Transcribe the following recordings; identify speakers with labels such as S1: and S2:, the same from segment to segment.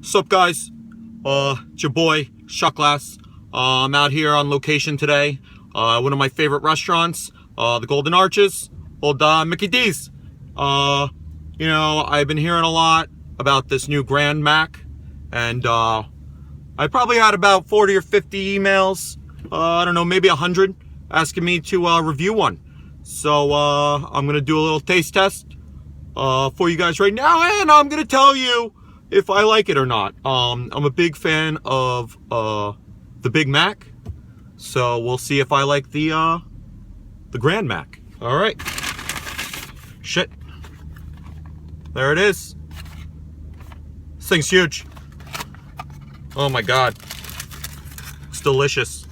S1: Sup guys, it's your boy Shot Glass. I'm out here on location today. One of my favorite restaurants, the Golden Arches, old Mickey D's. I've been hearing a lot about this new Grand Mac, and I probably had about 40 or 50 emails, I don't know, maybe 100, asking me to review one. So I'm gonna do a little taste test for you guys right now, and I'm gonna tell you if I like it or not. I'm a big fan of the Big Mac, so we'll see if I like the Grand Mac. All right, shit, there it is. This thing's huge. Oh my god, it's delicious.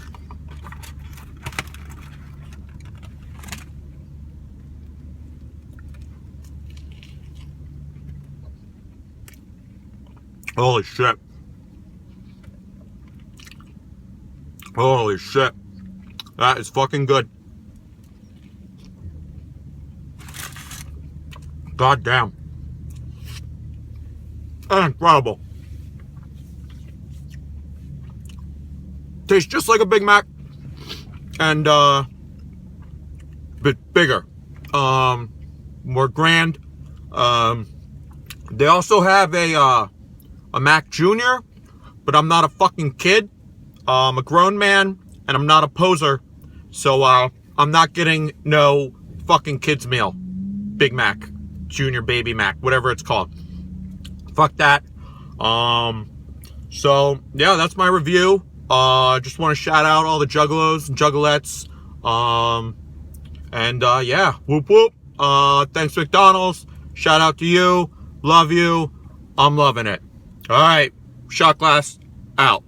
S1: Holy shit. Holy shit. That is fucking good. God damn. Incredible. Tastes just like a Big Mac. And bit bigger. More grand. They also have a Mac Jr., but I'm not a fucking kid. I'm a grown man, and I'm not a poser, so I'm not getting no fucking kids meal. Big Mac, Junior, Baby Mac, whatever it's called. Fuck that. So yeah, that's my review. Just want to shout out all the juggalos and juggalettes. Yeah, whoop whoop. Thanks McDonald's. Shout out to you. Love you. I'm loving it. All right, Shot Glass out.